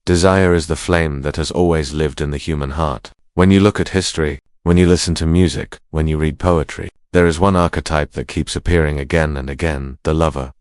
Desire is the flame that has always lived in the human heart. When you look at history, when you listen to music, when you read poetry, there is one archetype that keeps appearing again and again, the lover.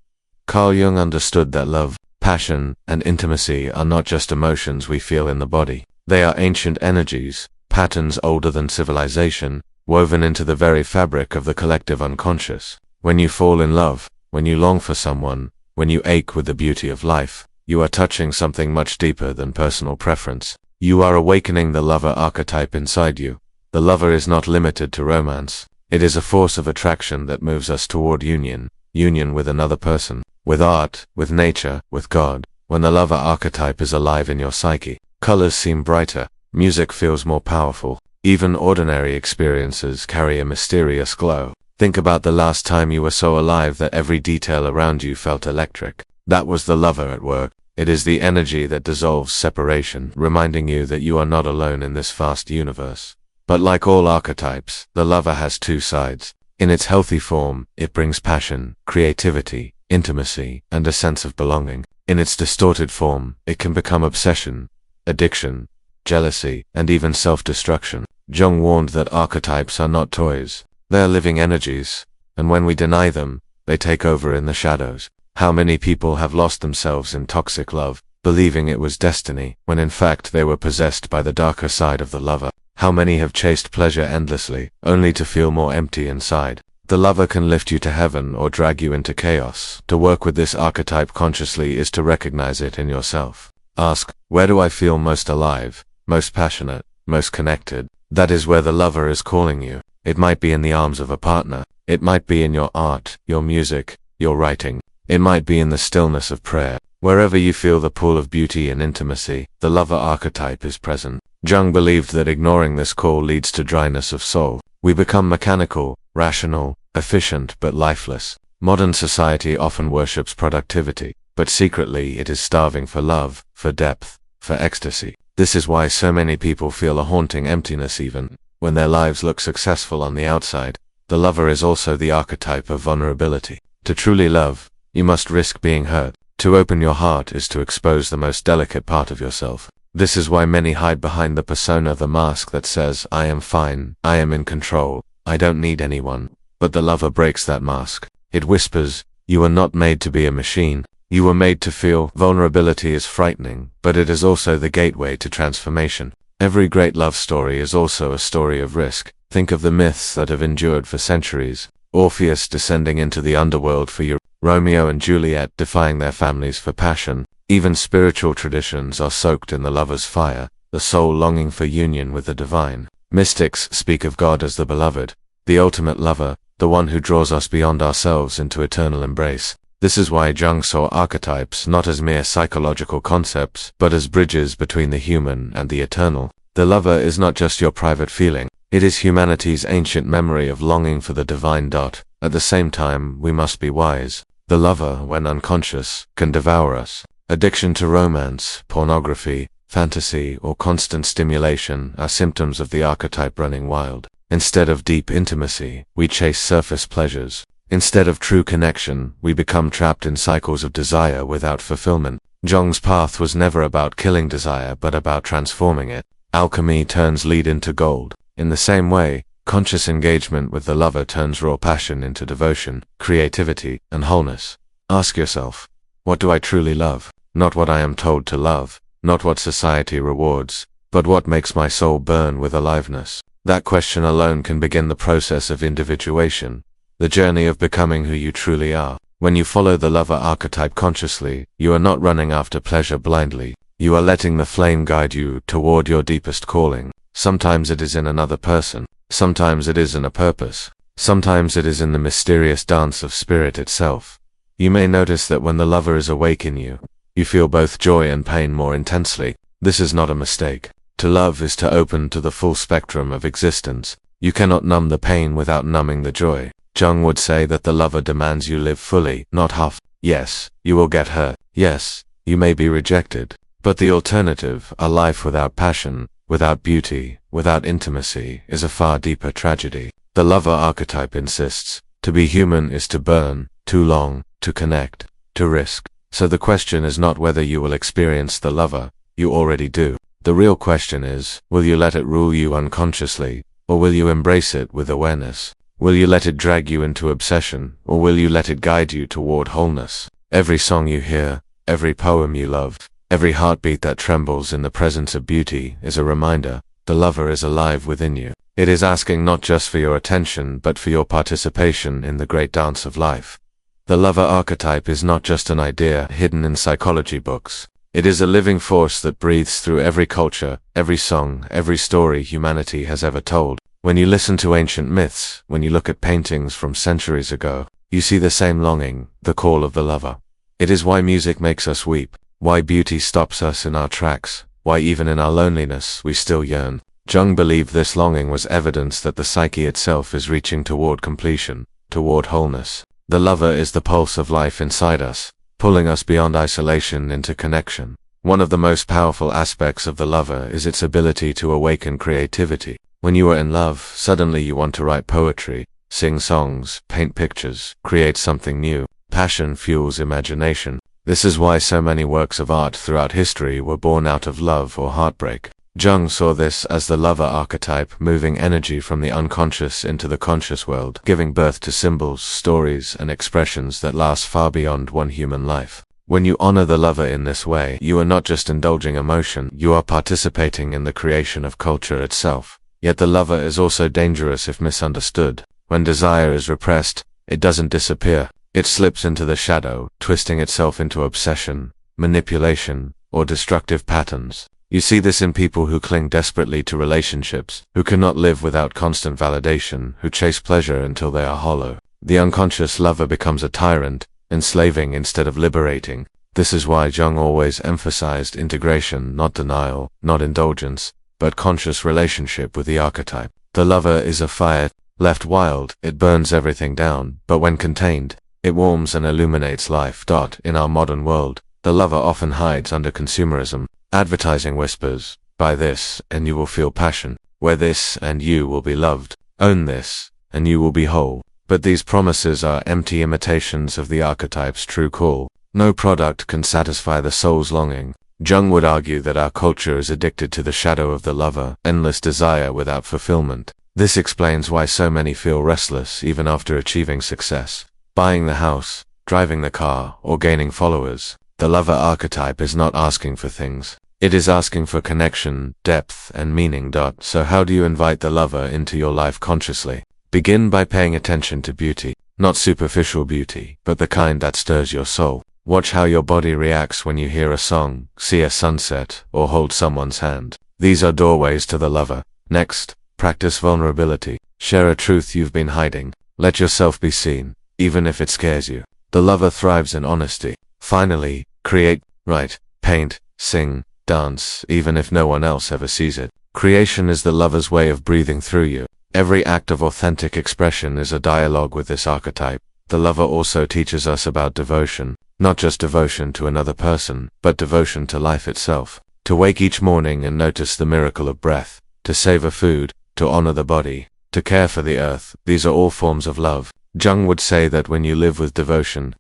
Carl Jung understood that love, passion, and intimacy are not just emotions we feel in the body. They are ancient energies, patterns older than civilization, woven into the very fabric of the collective unconscious. When you fall in love, when you long for someone, when you ache with the beauty of life, you are touching something much deeper than personal preference. You are awakening the lover archetype inside you. The lover is not limited to romance. It is a force of attraction that moves us toward union with another person, with art, with nature, with God. When the lover archetype is alive in your psyche, colors seem brighter, music feels more powerful, even ordinary experiences carry a mysterious glow. Think about the last time you were so alive that every detail around you felt electric. That was the lover at work. It is the energy that dissolves separation, reminding you that you are not alone in this vast universe. But like all archetypes, the lover has two sides. In its healthy form, it brings passion, creativity, intimacy, and a sense of belonging. In its distorted form, it can become obsession, addiction, jealousy, and even self-destruction. Jung warned that archetypes are not toys. They are living energies, and when we deny them, they take over in the shadows. How many people have lost themselves in toxic love, believing it was destiny, when in fact they were possessed by the darker side of the lover? How many have chased pleasure endlessly, only to feel more empty inside? The lover can lift you to heaven or drag you into chaos. To work with this archetype consciously is to recognize it in yourself. Ask, where do I feel most alive, most passionate, most connected? That is where the lover is calling you. It might be in the arms of a partner. It might be in your art, your music, your writing. It might be in the stillness of prayer. Wherever you feel the pull of beauty and intimacy, the lover archetype is present. Jung believed that ignoring this call leads to dryness of soul. We become mechanical, rational, efficient but lifeless. Modern society often worships productivity, but secretly it is starving for love, for depth, for ecstasy. This is why so many people feel a haunting emptiness even when their lives look successful on the outside. The lover is also the archetype of vulnerability. To truly love, you must risk being hurt. To open your heart is to expose the most delicate part of yourself. This is why many hide behind the persona, the mask that says, I am fine, I am in control, I don't need anyone. But the lover breaks that mask. It whispers, you are not made to be a machine. You were made to feel. Vulnerability is frightening, but it is also the gateway to transformation. Every great love story is also a story of risk. Think of the myths that have endured for centuries. Orpheus descending into the underworld for you, Romeo and Juliet defying their families for passion. Even spiritual traditions are soaked in the lover's fire, the soul longing for union with the divine. Mystics speak of God as the beloved, the ultimate lover, the one who draws us beyond ourselves into eternal embrace. This is why Jung saw archetypes not as mere psychological concepts, but as bridges between the human and the eternal. The lover is not just your private feeling. It is humanity's ancient memory of longing for the divine. At the same time, we must be wise. The lover, when unconscious, can devour us. Addiction to romance, pornography, fantasy, or constant stimulation are symptoms of the archetype running wild. Instead of deep intimacy, we chase surface pleasures. Instead of true connection, we become trapped in cycles of desire without fulfillment. Jung's path was never about killing desire but about transforming it. Alchemy turns lead into gold. In the same way, conscious engagement with the lover turns raw passion into devotion, creativity, and wholeness. Ask yourself, what do I truly love? Not what I am told to love, not what society rewards, but what makes my soul burn with aliveness. That question alone can begin the process of individuation, the journey of becoming who you truly are. When you follow the lover archetype consciously, you are not running after pleasure blindly. You are letting the flame guide you toward your deepest calling. Sometimes it is in another person. Sometimes it is in a purpose. Sometimes it is in the mysterious dance of spirit itself. You may notice that when the lover is awake in you, you feel both joy and pain more intensely. This is not a mistake. To love is to open to the full spectrum of existence. You cannot numb the pain without numbing the joy. Jung would say that the lover demands you live fully, not half. Yes, you will get hurt. Yes, you may be rejected. But the alternative, a life without passion, without beauty, without intimacy, is a far deeper tragedy. The lover archetype insists, to be human is to burn, to long, to connect, to risk. So the question is not whether you will experience the lover, You already do. The real question is, will you let it rule you unconsciously, or will you embrace it with awareness? Will you let it drag you into obsession, or will you let it guide you toward wholeness? Every song you hear, every poem you love, every heartbeat that trembles in the presence of beauty is a reminder the lover is alive within you. It is asking not just for your attention but for your participation in the great dance of life. The lover archetype is not just an idea hidden in psychology books. It is a living force that breathes through every culture, every song, every story humanity has ever told. When you listen to ancient myths, when you look at paintings from centuries ago, you see the same longing, the call of the lover. It is why music makes us weep, why beauty stops us in our tracks, why even in our loneliness we still yearn. Jung believed this longing was evidence that the psyche itself is reaching toward completion, toward wholeness. The lover is the pulse of life inside us, pulling us beyond isolation into connection. One of the most powerful aspects of the lover is its ability to awaken creativity. When you are in love, suddenly you want to write poetry, sing songs, paint pictures, create something new. Passion fuels imagination. This is why so many works of art throughout history were born out of love or heartbreak. Jung saw this as the lover archetype, moving energy from the unconscious into the conscious world, giving birth to symbols, stories, and expressions that last far beyond one human life. When you honor the lover in this way, you are not just indulging emotion, you are participating in the creation of culture itself. Yet the lover is also dangerous if misunderstood. When desire is repressed, it doesn't disappear. It slips into the shadow, twisting itself into obsession, manipulation, or destructive patterns. You see this in people who cling desperately to relationships, who cannot live without constant validation, who chase pleasure until they are hollow. The unconscious lover becomes a tyrant, enslaving instead of liberating. This is why Jung always emphasized integration, not denial, not indulgence, but conscious relationship with the archetype. The lover is a fire. Left wild, it burns everything down, but when contained, it warms and illuminates life. In our modern world, the lover often hides under consumerism. Advertising whispers, buy this, and you will feel passion. Wear this, and you will be loved. Own this, and you will be whole. But these promises are empty imitations of the archetype's true call. No product can satisfy the soul's longing. Jung would argue that our culture is addicted to the shadow of the lover, endless desire without fulfillment. This explains why so many feel restless even after achieving success. Buying the house, driving the car, or gaining followers. The lover archetype is not asking for things. It is asking for connection, depth, and meaning. So how do you invite the lover into your life consciously? Begin by paying attention to beauty. Not superficial beauty, but the kind that stirs your soul. Watch how your body reacts when you hear a song, see a sunset, or hold someone's hand. These are doorways to the lover. Next, practice vulnerability. Share a truth you've been hiding. Let yourself be seen, even if it scares you. The lover thrives in honesty. Finally, create, write, paint, sing, dance, even if no one else ever sees it. Creation is the lover's way of breathing through you. Every act of authentic expression is a dialogue with this archetype. The lover also teaches us about devotion, not just devotion to another person, but devotion to life itself. To wake each morning and notice the miracle of breath, to savor food, to honor the body, to care for the earth, these are all forms of love. Jung would say that when you live with devotion,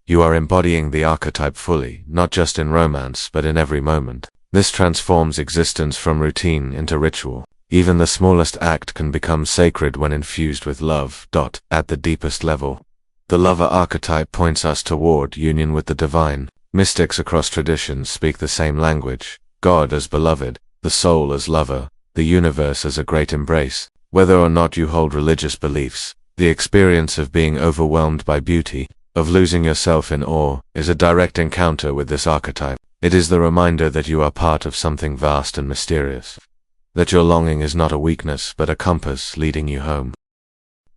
you are embodying the archetype fully, not just in romance, but in every moment. This transforms existence from routine into ritual. Even the smallest act can become sacred when infused with love. At the deepest level, the lover archetype points us toward union with the divine. Mystics across traditions speak the same language. God as beloved, the soul as lover, the universe as a great embrace. Whether or not you hold religious beliefs, the experience of being overwhelmed by beauty, of losing yourself in awe, is a direct encounter with this archetype. It is the reminder that you are part of something vast and mysterious. That your longing is not a weakness but a compass leading you home.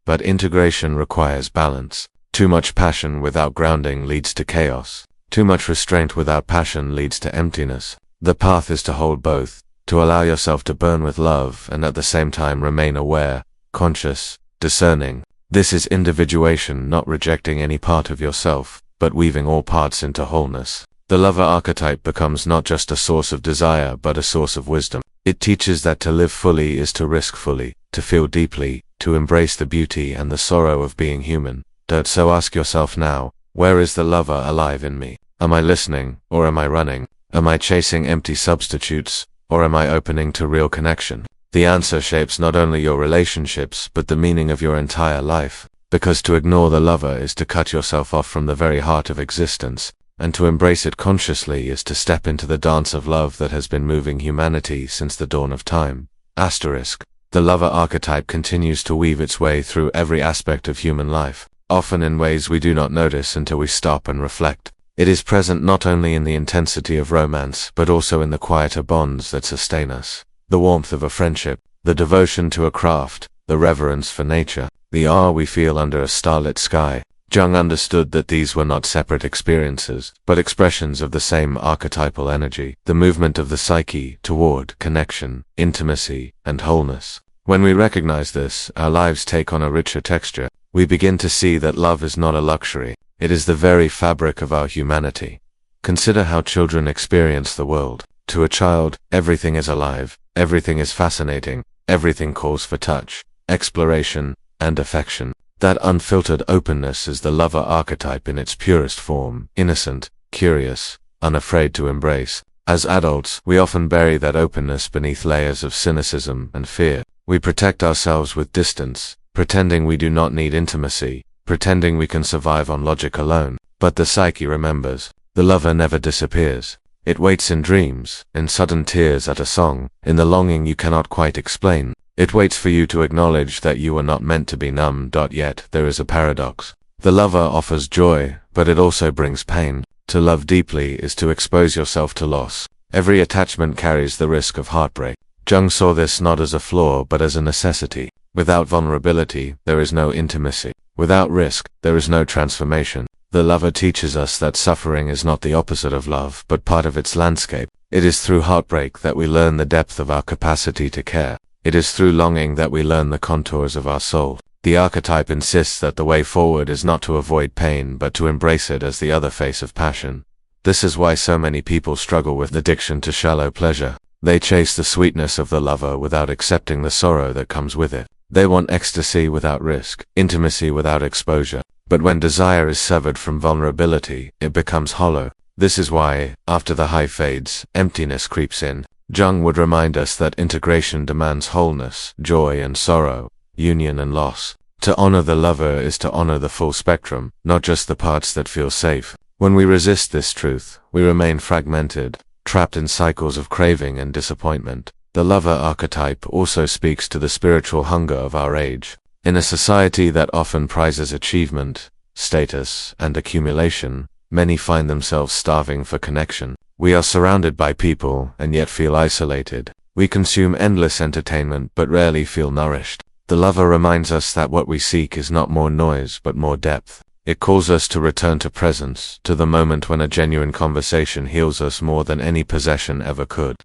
But integration requires balance. Too much passion without grounding leads to chaos. Too much restraint without passion leads to emptiness. The path is to hold both, to allow yourself to burn with love and at the same time remain aware, conscious, discerning. This is individuation, not rejecting any part of yourself, but weaving all parts into wholeness. The lover archetype becomes not just a source of desire but a source of wisdom. It teaches that to live fully is to risk fully, to feel deeply, to embrace the beauty and the sorrow of being human. So ask yourself now, where is the lover alive in me? Am I listening, or am I running? Am I chasing empty substitutes, or am I opening to real connection? The answer shapes not only your relationships, but the meaning of your entire life. Because to ignore the lover is to cut yourself off from the very heart of existence, and to embrace it consciously is to step into the dance of love that has been moving humanity since the dawn of time. Asterisk. The lover archetype continues to weave its way through every aspect of human life, often in ways we do not notice until we stop and reflect. It is present not only in the intensity of romance, but also in the quieter bonds that sustain us. The warmth of a friendship, the devotion to a craft, the reverence for nature, the awe we feel under a starlit sky. Jung understood that these were not separate experiences, but expressions of the same archetypal energy, the movement of the psyche toward connection, intimacy, and wholeness. When we recognize this, our lives take on a richer texture. We begin to see that love is not a luxury. It is the very fabric of our humanity. Consider how children experience the world. To a child, everything is alive, everything is fascinating, everything calls for touch, exploration, and affection. That unfiltered openness is the lover archetype in its purest form, innocent, curious, unafraid to embrace. As adults, we often bury that openness beneath layers of cynicism and fear. We protect ourselves with distance, pretending we do not need intimacy, pretending we can survive on logic alone. But the psyche remembers. The lover never disappears. It waits in dreams, in sudden tears at a song, in the longing you cannot quite explain. It waits for you to acknowledge that you were not meant to be numb. Yet there is a paradox. The lover offers joy, but it also brings pain. To love deeply is to expose yourself to loss. Every attachment carries the risk of heartbreak. Jung saw this not as a flaw but as a necessity. Without vulnerability, there is no intimacy. Without risk, there is no transformation. The lover teaches us that suffering is not the opposite of love, but part of its landscape. It is through heartbreak that we learn the depth of our capacity to care. It is through longing that we learn the contours of our soul. The archetype insists that the way forward is not to avoid pain but to embrace it as the other face of passion. This is why so many people struggle with addiction to shallow pleasure. They chase the sweetness of the lover without accepting the sorrow that comes with it. They want ecstasy without risk, intimacy without exposure. But when desire is severed from vulnerability, it becomes hollow. This is why, after the high fades, emptiness creeps in. Jung would remind us that integration demands wholeness, joy and sorrow, union and loss. To honor the lover is to honor the full spectrum, not just the parts that feel safe. When we resist this truth, we remain fragmented, trapped in cycles of craving and disappointment. The lover archetype also speaks to the spiritual hunger of our age. In a society that often prizes achievement, status, and accumulation, many find themselves starving for connection. We are surrounded by people and yet feel isolated. We consume endless entertainment but rarely feel nourished. The lover reminds us that what we seek is not more noise but more depth. It calls us to return to presence, to the moment when a genuine conversation heals us more than any possession ever could.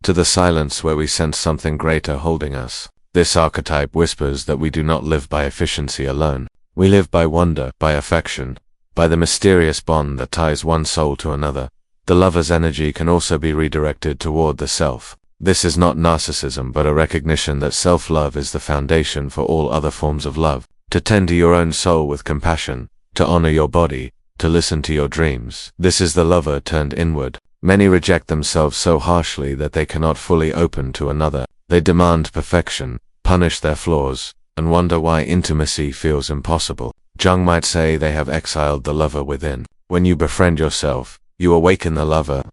To the silence where we sense something greater holding us. This archetype whispers that we do not live by efficiency alone. We live by wonder, by affection, by the mysterious bond that ties one soul to another. The lover's energy can also be redirected toward the self. This is not narcissism but a recognition that self-love is the foundation for all other forms of love. To tend to your own soul with compassion, to honor your body, to listen to your dreams. This is the lover turned inward. Many reject themselves so harshly that they cannot fully open to another. They demand perfection, punish their flaws, and wonder why intimacy feels impossible. Jung might say they have exiled the lover within. When you befriend yourself, you awaken the lover,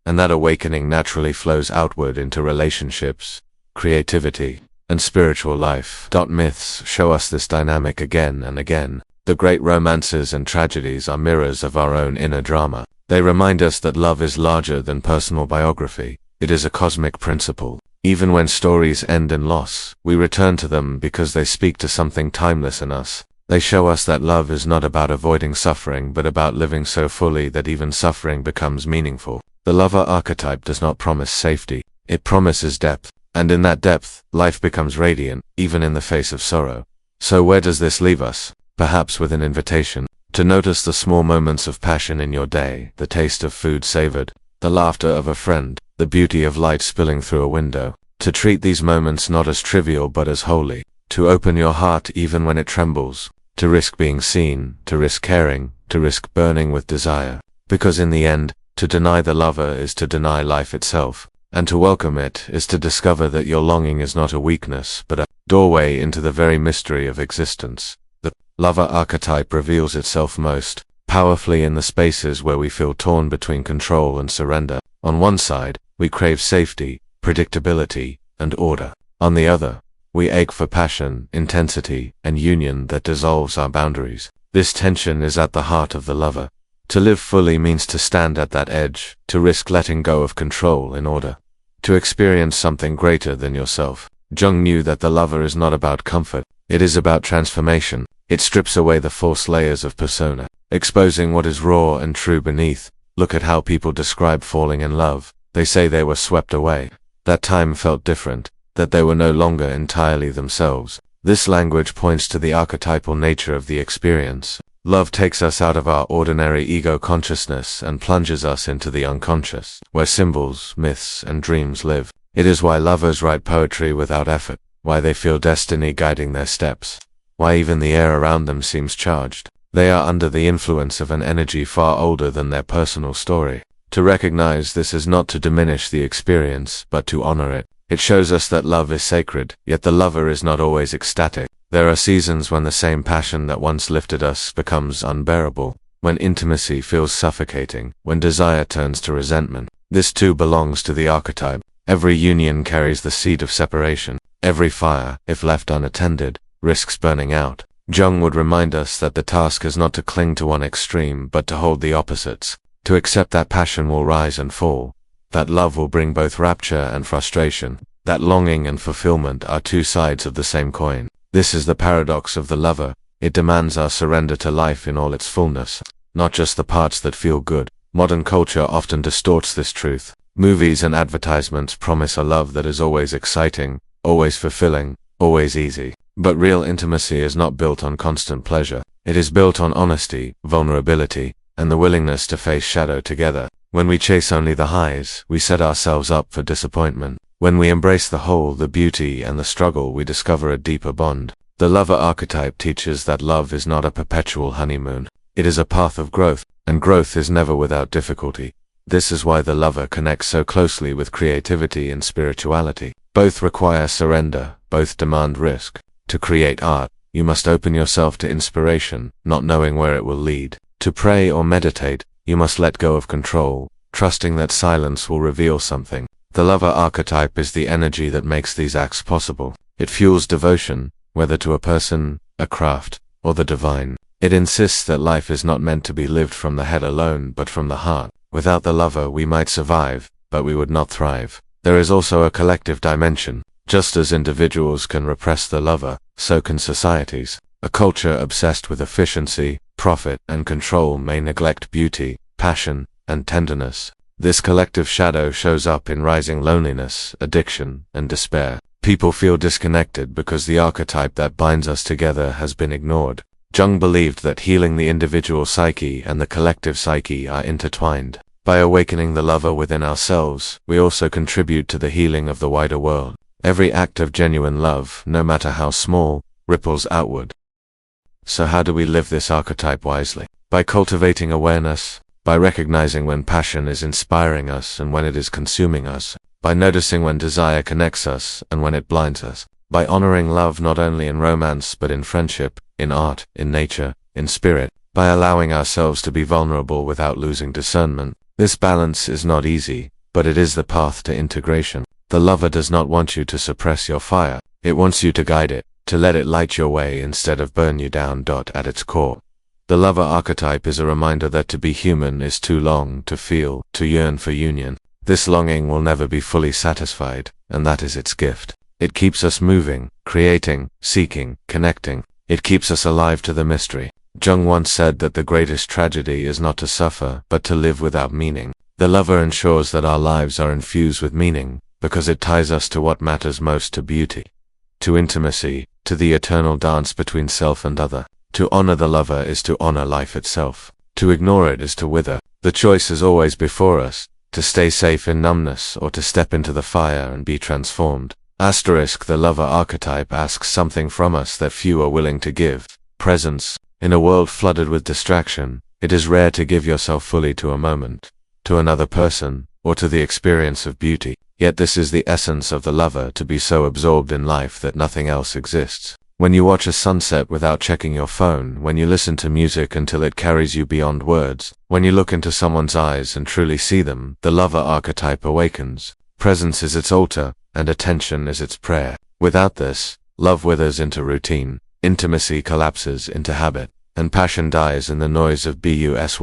and that awakening naturally flows outward into relationships, creativity, and spiritual life. Myths show us this dynamic again and again. The great romances and tragedies are mirrors of our own inner drama. They remind us that love is larger than personal biography. It is a cosmic principle. Even when stories end in loss, we return to them because they speak to something timeless in us. They show us that love is not about avoiding suffering but about living so fully that even suffering becomes meaningful. The lover archetype does not promise safety. It promises depth. And in that depth, life becomes radiant, even in the face of sorrow. So where does this leave us? Perhaps with an invitation to notice the small moments of passion in your day, the taste of food savored, the laughter of a friend, the beauty of light spilling through a window. To treat these moments not as trivial but as holy. To open your heart even when it trembles. To risk being seen, to risk caring, to risk burning with desire. Because in the end, To deny the lover is to deny life itself, and to welcome it is to discover that your longing is not a weakness, but a doorway into the very mystery of existence. The lover archetype reveals itself most powerfully in the spaces where we feel torn between control and surrender. On one side, we crave safety, predictability, and order. On the other, we ache for passion, intensity, and union that dissolves our boundaries. This tension is at the heart of the lover. To live fully means to stand at that edge, to risk letting go of control in order to experience something greater than yourself. Jung knew that the lover is not about comfort, it is about transformation. It strips away the false layers of persona, exposing what is raw and true beneath. Look at how people describe falling in love. They say they were swept away. That time felt different, that they were no longer entirely themselves. This language points to the archetypal nature of the experience. Love takes us out of our ordinary ego consciousness and plunges us into the unconscious, where symbols, myths, and dreams live. It is why lovers write poetry without effort, why they feel destiny guiding their steps, why even the air around them seems charged. They are under the influence of an energy far older than their personal story. To recognize this is not to diminish the experience, but to honor it. It shows us that love is sacred, yet the lover is not always ecstatic. There are seasons when the same passion that once lifted us becomes unbearable, when intimacy feels suffocating, when desire turns to resentment. This too belongs to the archetype. Every union carries the seed of separation. Every fire, if left unattended, risks burning out. Jung would remind us that the task is not to cling to one extreme, but to hold the opposites. To accept that passion will rise and fall, that love will bring both rapture and frustration, that longing and fulfillment are two sides of the same coin. This is the paradox of the lover. It demands our surrender to life in all its fullness, not just the parts that feel good. Modern culture often distorts this truth. Movies and advertisements promise a love that is always exciting, always fulfilling, always easy. But real intimacy is not built on constant pleasure. It is built on honesty, vulnerability, and the willingness to face shadow together. When we chase only the highs, we set ourselves up for disappointment. When we embrace the whole, the beauty, and the struggle, we discover a deeper bond. The lover archetype teaches that love is not a perpetual honeymoon. It is a path of growth, and growth is never without difficulty. This is why the lover connects so closely with creativity and spirituality. Both require surrender, both demand risk. To create art, you must open yourself to inspiration, not knowing where it will lead. To pray or meditate, you must let go of control, trusting that silence will reveal something. The lover archetype is the energy that makes these acts possible. It fuels devotion, whether to a person, a craft, or the divine. It insists that life is not meant to be lived from the head alone, but from the heart. Without the lover, we might survive, but we would not thrive. There is also a collective dimension. Just as individuals can repress the lover, so can societies. A culture obsessed with efficiency, profit, and control may neglect beauty, passion, and tenderness. This collective shadow shows up in rising loneliness, addiction, and despair. People feel disconnected because the archetype that binds us together has been ignored. Jung believed that healing the individual psyche and the collective psyche are intertwined. By awakening the lover within ourselves, we also contribute to the healing of the wider world. Every act of genuine love, no matter how small, ripples outward. So how do we live this archetype wisely? By cultivating awareness, by recognizing when passion is inspiring us and when it is consuming us, by noticing when desire connects us and when it blinds us, by honoring love not only in romance but in friendship, in art, in nature, in spirit, by allowing ourselves to be vulnerable without losing discernment. This balance is not easy, but it is the path to integration. The lover does not want you to suppress your fire. It wants you to guide it, to let it light your way instead of burn you down. At its core, the lover archetype is a reminder that to be human is to long, to feel, to yearn for union. This longing will never be fully satisfied, and that is its gift. It keeps us moving, creating, seeking, connecting. It keeps us alive to the mystery. Jung once said that the greatest tragedy is not to suffer, but to live without meaning. The lover ensures that our lives are infused with meaning, because it ties us to what matters most, to beauty, to intimacy, to the eternal dance between self and other. To honor the lover is to honor life itself. To ignore it is to wither. The choice is always before us, to stay safe in numbness or to step into the fire and be transformed. The lover archetype asks something from us that few are willing to give: presence. In a world flooded with distraction, it is rare to give yourself fully to a moment. to another person, or to the experience of beauty. Yet this is the essence of the lover, to be so absorbed in life that nothing else exists. When you watch a sunset without checking your phone, when you listen to music until it carries you beyond words, when you look into someone's eyes and truly see them, the lover archetype awakens. Presence is its altar, and attention is its prayer. Without this, love withers into routine, intimacy collapses into habit, and passion dies in the noise of busyness.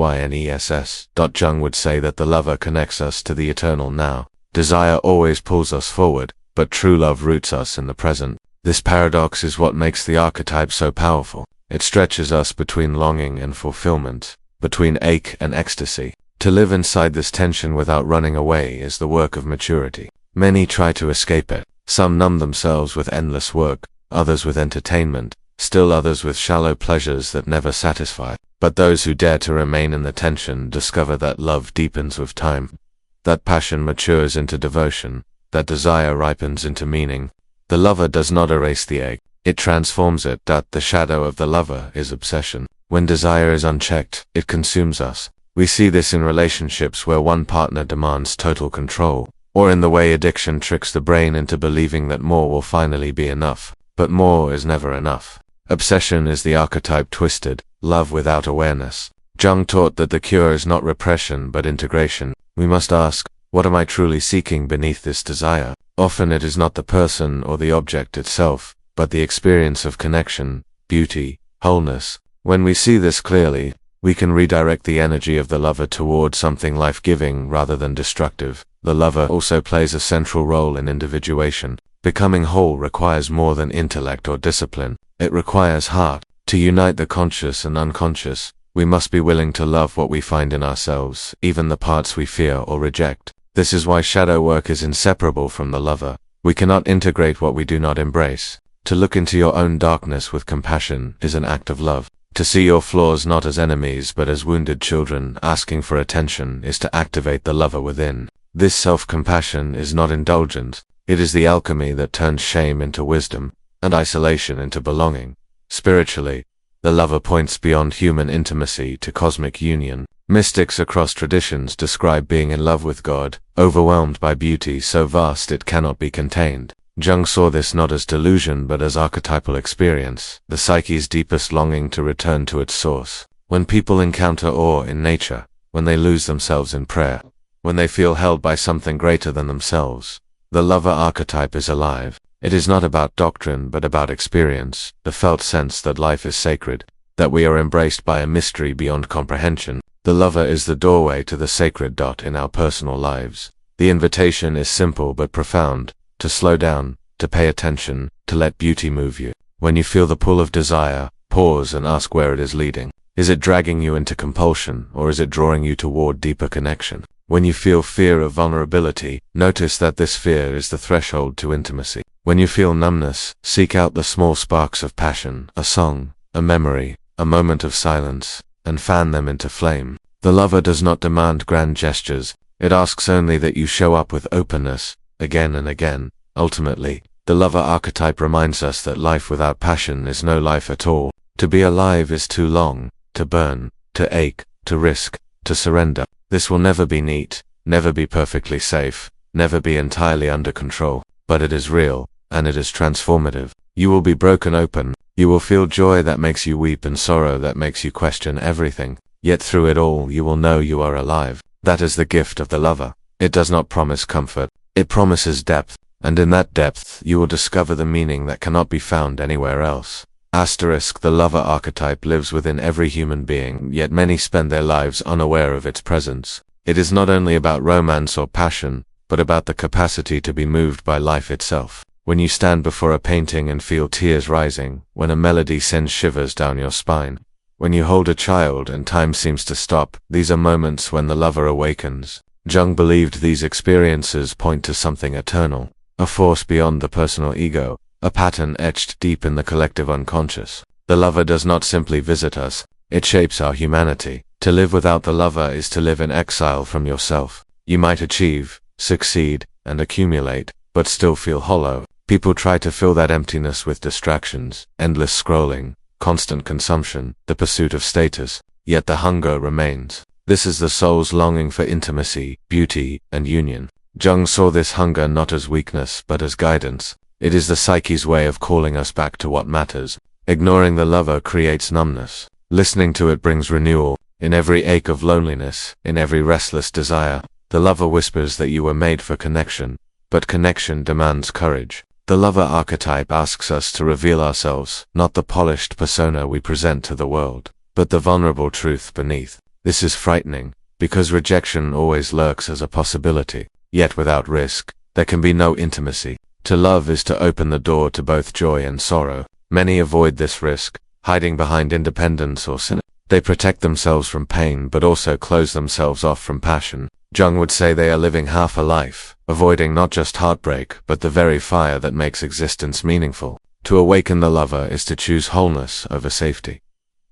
Jung would say that the lover connects us to the eternal now. Desire always pulls us forward, but true love roots us in the present. This paradox is what makes the archetype so powerful. It stretches us between longing and fulfillment, between ache and ecstasy. To live inside this tension without running away is the work of maturity. Many try to escape it. Some numb themselves with endless work, others with entertainment, still others with shallow pleasures that never satisfy. But those who dare to remain in the tension discover that love deepens with time, that passion matures into devotion, that desire ripens into meaning. The lover does not erase the egg, it transforms it. The shadow of the lover is obsession. When desire is unchecked, it consumes us. We see this in relationships where one partner demands total control, or in the way addiction tricks the brain into believing that more will finally be enough. But more is never enough. Obsession is the archetype twisted, love without awareness. Jung taught that the cure is not repression but integration. We must ask, what am I truly seeking beneath this desire? Often it is not the person or the object itself, but the experience of connection, beauty, wholeness. When we see this clearly, we can redirect the energy of the lover toward something life-giving rather than destructive. The lover also plays a central role in individuation. Becoming whole requires more than intellect or discipline. It requires heart. To unite the conscious and unconscious, we must be willing to love what we find in ourselves, even the parts we fear or reject. This is why shadow work is inseparable from the lover. We cannot integrate what we do not embrace. To look into your own darkness with compassion is an act of love. To see your flaws not as enemies but as wounded children asking for attention is to activate the lover within. This self-compassion is not indulgent. It is the alchemy that turns shame into wisdom, and isolation into belonging. Spiritually, the lover points beyond human intimacy to cosmic union. Mystics across traditions describe being in love with God, overwhelmed by beauty so vast it cannot be contained. Jung saw this not as delusion but as archetypal experience, the psyche's deepest longing to return to its source. When people encounter awe in nature, when they lose themselves in prayer, when they feel held by something greater than themselves, the lover archetype is alive. It is not about doctrine but about experience, the felt sense that life is sacred, that we are embraced by a mystery beyond comprehension. The lover is the doorway to the sacred. In our personal lives, the invitation is simple but profound, to slow down, to pay attention, to let beauty move you. When you feel the pull of desire, pause and ask where it is leading. Is it dragging you into compulsion, or is it drawing you toward deeper connection? When you feel fear of vulnerability, notice that this fear is the threshold to intimacy. When you feel numbness, seek out the small sparks of passion, a song, a memory, a moment of silence, and fan them into flame. The lover does not demand grand gestures, it asks only that you show up with openness, again and again. Ultimately, the lover archetype reminds us that life without passion is no life at all. To be alive is too long, to burn, to ache, to risk, to surrender. This will never be neat, never be perfectly safe, never be entirely under control, but it is real, and it is transformative. You will be broken open, you will feel joy that makes you weep and sorrow that makes you question everything, yet through it all you will know you are alive. That is the gift of the lover. It does not promise comfort, it promises depth, and in that depth you will discover the meaning that cannot be found anywhere else. The lover archetype lives within every human being, yet many spend their lives unaware of its presence. It is not only about romance or passion, but about the capacity to be moved by life itself. When you stand before a painting and feel tears rising, when a melody sends shivers down your spine, when you hold a child and time seems to stop, these are moments when the lover awakens. Jung believed these experiences point to something eternal, a force beyond the personal ego, a pattern etched deep in the collective unconscious. The lover does not simply visit us, it shapes our humanity. To live without the lover is to live in exile from yourself. You might achieve, succeed, and accumulate, but still feel hollow. People try to fill that emptiness with distractions, endless scrolling, constant consumption, the pursuit of status, yet the hunger remains. This is the soul's longing for intimacy, beauty, and union. Jung saw this hunger not as weakness but as guidance. It is the psyche's way of calling us back to what matters. Ignoring the lover creates numbness. Listening to it brings renewal. In every ache of loneliness, in every restless desire, the lover whispers that you were made for connection. But connection demands courage. The lover archetype asks us to reveal ourselves, not the polished persona we present to the world, but the vulnerable truth beneath. This is frightening, because rejection always lurks as a possibility. Yet without risk, there can be no intimacy. To love is to open the door to both joy and sorrow. Many avoid this risk, hiding behind independence or sin. They protect themselves from pain but also close themselves off from passion. Jung would say they are living half a life, avoiding not just heartbreak but the very fire that makes existence meaningful. To awaken the lover is to choose wholeness over safety.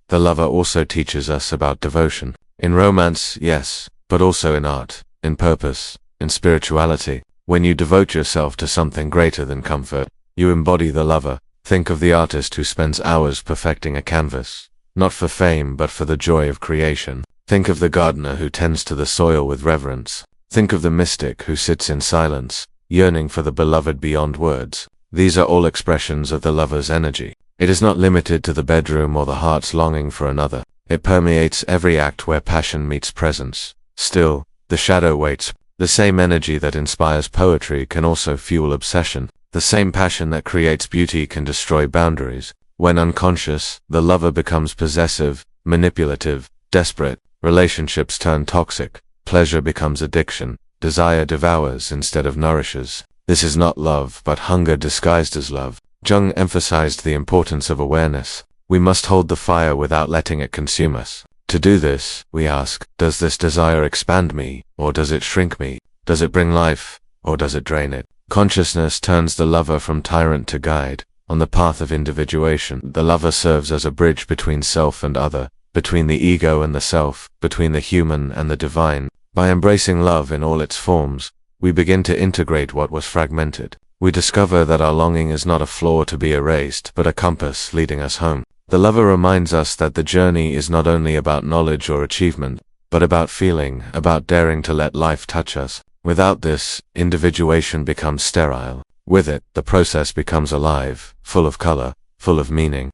The lover also teaches us about devotion. In romance, yes, but also in art, in purpose, in spirituality. When you devote yourself to something greater than comfort, you embody the lover. Think of the artist who spends hours perfecting a canvas, not for fame but for the joy of creation. Think of the gardener who tends to the soil with reverence. Think of the mystic who sits in silence, yearning for the beloved beyond words. These are all expressions of the lover's energy. It is not limited to the bedroom or the heart's longing for another. It permeates every act where passion meets presence. Still, the shadow waits. The same energy that inspires poetry can also fuel obsession. The same passion that creates beauty can destroy boundaries. When unconscious, the lover becomes possessive, manipulative, desperate. Relationships turn toxic. Pleasure becomes addiction. Desire devours instead of nourishes. This is not love, but hunger disguised as love. Jung emphasized the importance of awareness. We must hold the fire without letting it consume us. To do this, we ask, does this desire expand me, or does it shrink me? Does it bring life, or does it drain it? Consciousness turns the lover from tyrant to guide. On the path of individuation, the lover serves as a bridge between self and other, between the ego and the self, between the human and the divine. By embracing love in all its forms, we begin to integrate what was fragmented. We discover that our longing is not a flaw to be erased, but a compass leading us home. The lover reminds us that the journey is not only about knowledge or achievement, but about feeling, about daring to let life touch us. Without this, individuation becomes sterile. With it, the process becomes alive, full of color, full of meaning.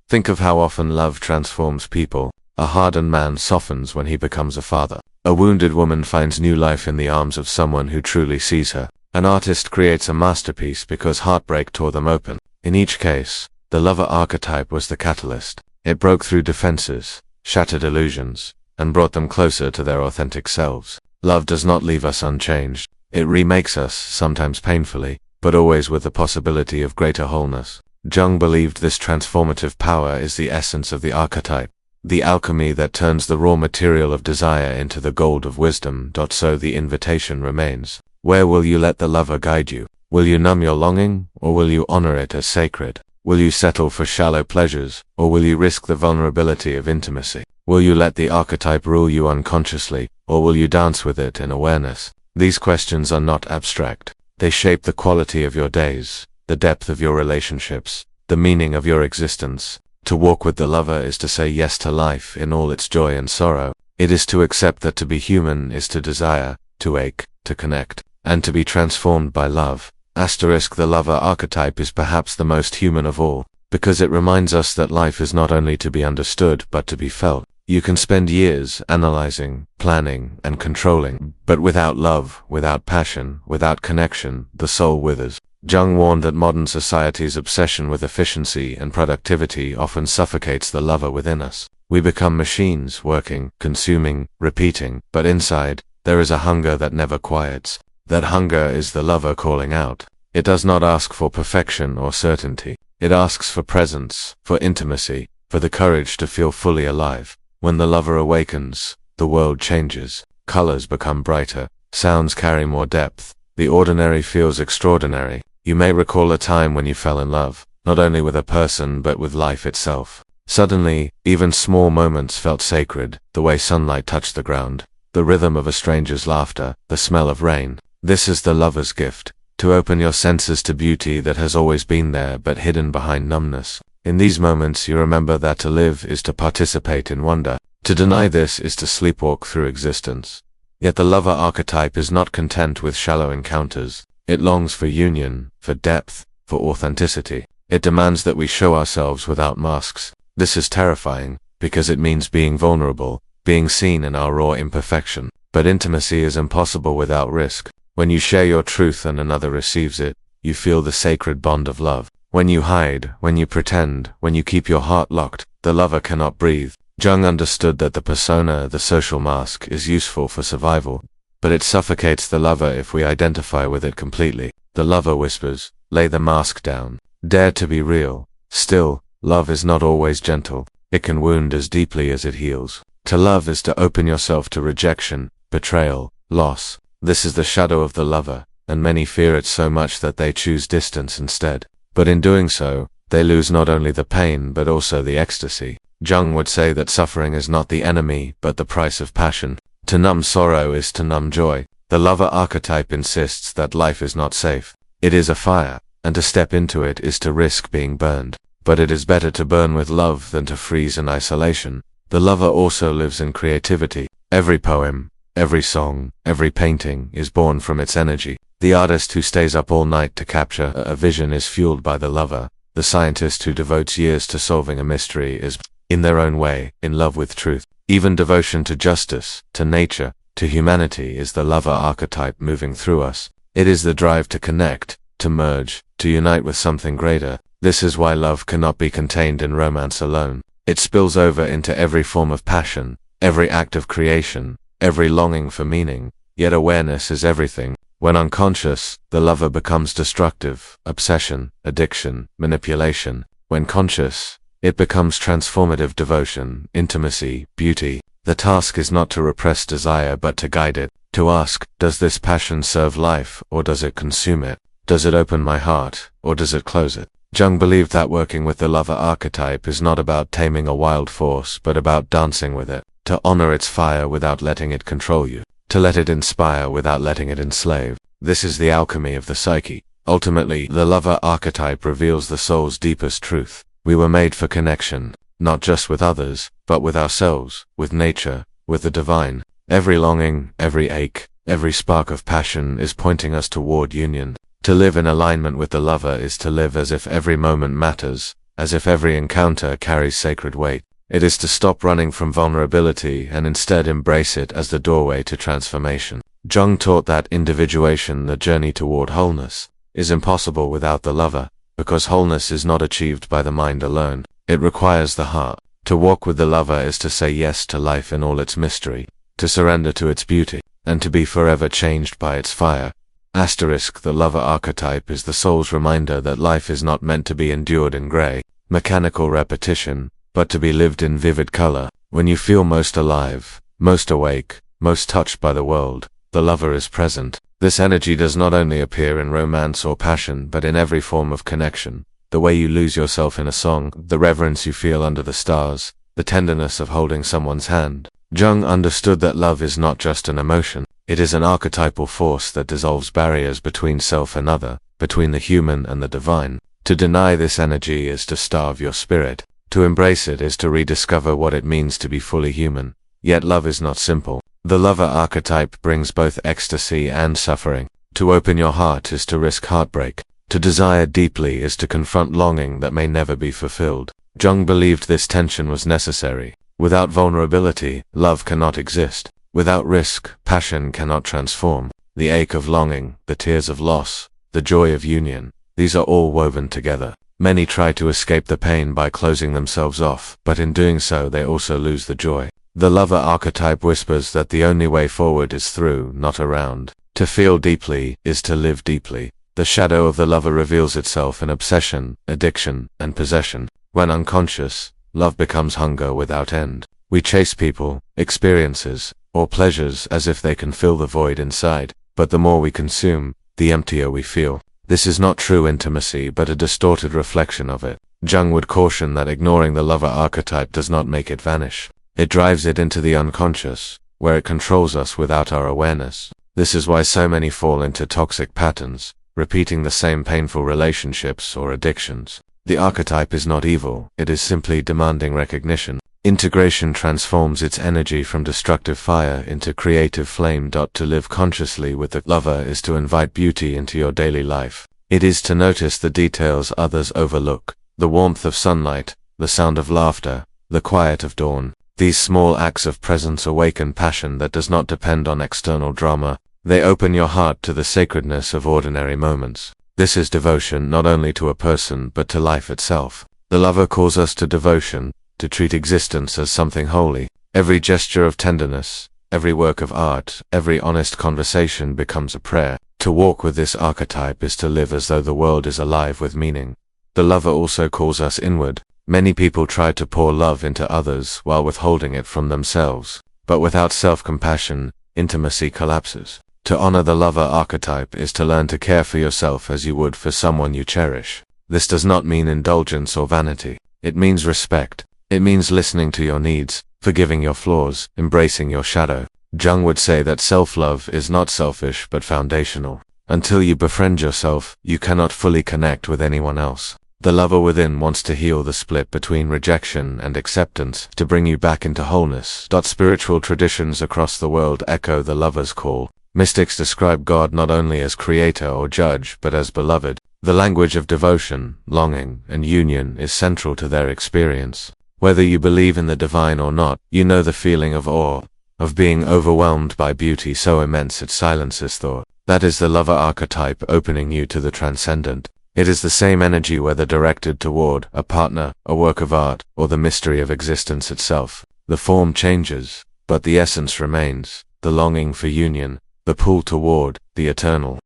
Think of how often love transforms people. A hardened man softens when he becomes a father. A wounded woman finds new life in the arms of someone who truly sees her. An artist creates a masterpiece because heartbreak tore them open. In each case, the lover archetype was the catalyst. It broke through defenses, shattered illusions, and brought them closer to their authentic selves. Love does not leave us unchanged. It remakes us, sometimes painfully, but always with the possibility of greater wholeness. Jung believed this transformative power is the essence of the archetype, the alchemy that turns the raw material of desire into the gold of wisdom. So the invitation remains. Where will you let the lover guide you? Will you numb your longing, or will you honor it as sacred? Will you settle for shallow pleasures, or will you risk the vulnerability of intimacy? Will you let the archetype rule you unconsciously, or will you dance with it in awareness? These questions are not abstract. They shape the quality of your days, the depth of your relationships, the meaning of your existence. To walk with the lover is to say yes to life in all its joy and sorrow. It is to accept that to be human is to desire, to ache, to connect, and to be transformed by love. The lover archetype is perhaps the most human of all, because it reminds us that life is not only to be understood but to be felt. You can spend years analyzing, planning, and controlling, but without love, without passion, without connection, the soul withers. Jung warned that modern society's obsession with efficiency and productivity often suffocates the lover within us. We become machines, working, consuming, repeating, but inside, there is a hunger that never quiets. That hunger is the lover calling out. It does not ask for perfection or certainty. It asks for presence, for intimacy, for the courage to feel fully alive. When the lover awakens, the world changes. Colors become brighter. Sounds carry more depth. The ordinary feels extraordinary. You may recall a time when you fell in love, not only with a person but with life itself. Suddenly, even small moments felt sacred, the way sunlight touched the ground, the rhythm of a stranger's laughter, the smell of rain. This is the lover's gift, to open your senses to beauty that has always been there but hidden behind numbness. In these moments you remember that to live is to participate in wonder, To deny this is to sleepwalk through existence. Yet the lover archetype is not content with shallow encounters. It longs for union, for depth, for authenticity. It demands that we show ourselves without masks. This is terrifying, because it means being vulnerable, being seen in our raw imperfection. But intimacy is impossible without risk. When you share your truth and another receives it, you feel the sacred bond of love. When you hide, when you pretend, when you keep your heart locked, the lover cannot breathe. Jung understood that the persona, the social mask, is useful for survival, but it suffocates the lover if we identify with it completely. The lover whispers, "Lay the mask down. Dare to be real." Still, love is not always gentle. It can wound as deeply as it heals. To love is to open yourself to rejection, betrayal, loss. This is the shadow of the lover, and many fear it so much that they choose distance instead. But in doing so, they lose not only the pain but also the ecstasy. Jung would say that suffering is not the enemy, but the price of passion. To numb sorrow is to numb joy. The lover archetype insists that life is not safe. It is a fire, and to step into it is to risk being burned. But it is better to burn with love than to freeze in isolation. The lover also lives in creativity. Every poem, every song, every painting is born from its energy. The artist who stays up all night to capture a vision is fueled by the lover. The scientist who devotes years to solving a mystery is, in their own way, in love with truth. Even devotion to justice, to nature, to humanity is the lover archetype moving through us. It is the drive to connect, to merge, to unite with something greater. This is why love cannot be contained in romance alone. It spills over into every form of passion, every act of creation, every longing for meaning. Yet awareness is everything. When unconscious, the lover becomes destructive, obsession, addiction, manipulation. When conscious, it becomes transformative devotion, intimacy, beauty. The task is not to repress desire but to guide it, to ask, does this passion serve life, or does it consume it? Does it open my heart, or does it close it? Jung believed that working with the lover archetype is not about taming a wild force, but about dancing with it, to honor its fire without letting it control you, to let it inspire without letting it enslave. This is the alchemy of the psyche. Ultimately, the lover archetype reveals the soul's deepest truth. We were made for connection, not just with others, but with ourselves, with nature, with the divine. Every longing, every ache, every spark of passion is pointing us toward union. To live in alignment with the lover is to live as if every moment matters, as if every encounter carries sacred weight. It is to stop running from vulnerability and instead embrace it as the doorway to transformation. Jung taught that individuation, the journey toward wholeness, is impossible without the lover, because wholeness is not achieved by the mind alone. It requires the heart. To walk with the lover is to say yes to life in all its mystery, to surrender to its beauty, and to be forever changed by its fire. The lover archetype is the soul's reminder that life is not meant to be endured in gray, mechanical repetition, but to be lived in vivid color. When you feel most alive, most awake, most touched by the world, the lover is present. This energy does not only appear in romance or passion, but in every form of connection. The way you lose yourself in a song, the reverence you feel under the stars, the tenderness of holding someone's hand. Jung understood that love is not just an emotion. It is an archetypal force that dissolves barriers between self and other, between the human and the divine. To deny this energy is to starve your spirit. To embrace it is to rediscover what it means to be fully human. Yet love is not simple. The lover archetype brings both ecstasy and suffering. To open your heart is to risk heartbreak. To desire deeply is to confront longing that may never be fulfilled. Jung believed this tension was necessary. Without vulnerability, love cannot exist. Without risk, passion cannot transform. The ache of longing, the tears of loss, the joy of union, these are all woven together. Many try to escape the pain by closing themselves off, but in doing so they also lose the joy. The lover archetype whispers that the only way forward is through, not around. To feel deeply is to live deeply. The shadow of the lover reveals itself in obsession, addiction, and possession. When unconscious, love becomes hunger without end. We chase people, experiences, or pleasures as if they can fill the void inside, but the more we consume, the emptier we feel. This is not true intimacy, but a distorted reflection of it. Jung would caution that ignoring the lover archetype does not make it vanish. It drives it into the unconscious, where it controls us without our awareness. This is why so many fall into toxic patterns, repeating the same painful relationships or addictions. The archetype is not evil, it is simply demanding recognition. Integration transforms its energy from destructive fire into creative flame. To live consciously with the lover is to invite beauty into your daily life. It is to notice the details others overlook, the warmth of sunlight, the sound of laughter, the quiet of dawn. These small acts of presence awaken passion that does not depend on external drama. They open your heart to the sacredness of ordinary moments. This is devotion not only to a person but to life itself. The lover calls us to devotion, to treat existence as something holy. Every gesture of tenderness, every work of art, every honest conversation becomes a prayer. To walk with this archetype is to live as though the world is alive with meaning. The lover also calls us inward. Many people try to pour love into others while withholding it from themselves. But without self-compassion, intimacy collapses. To honor the lover archetype is to learn to care for yourself as you would for someone you cherish. This does not mean indulgence or vanity. It means respect. It means listening to your needs, forgiving your flaws, embracing your shadow. Jung would say that self-love is not selfish but foundational. Until you befriend yourself, you cannot fully connect with anyone else. The lover within wants to heal the split between rejection and acceptance, to bring you back into wholeness. Spiritual traditions across the world echo the lover's call. Mystics describe God not only as creator or judge but as beloved. The language of devotion, longing, and union is central to their experience. Whether you believe in the divine or not, you know the feeling of awe, of being overwhelmed by beauty so immense it silences thought. That is the lover archetype opening you to the transcendent. It is the same energy whether directed toward a partner, a work of art, or the mystery of existence itself. The form changes, but the essence remains, the longing for union, the pull toward the eternal.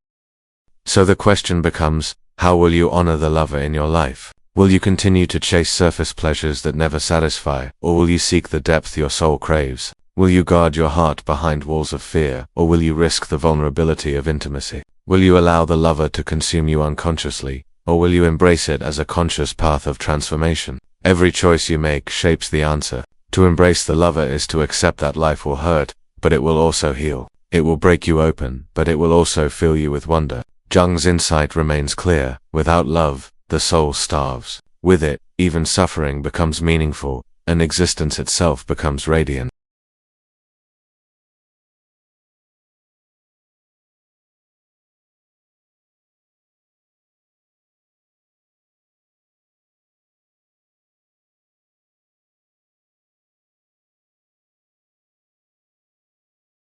So the question becomes, how will you honor the lover in your life? Will you continue to chase surface pleasures that never satisfy, or will you seek the depth your soul craves? Will you guard your heart behind walls of fear, or will you risk the vulnerability of intimacy? Will you allow the lover to consume you unconsciously, or will you embrace it as a conscious path of transformation? Every choice you make shapes the answer. To embrace the lover is to accept that life will hurt, but it will also heal. It will break you open, but it will also fill you with wonder. Jung's insight remains clear. Without love, the soul starves. With it, even suffering becomes meaningful, and existence itself becomes radiant.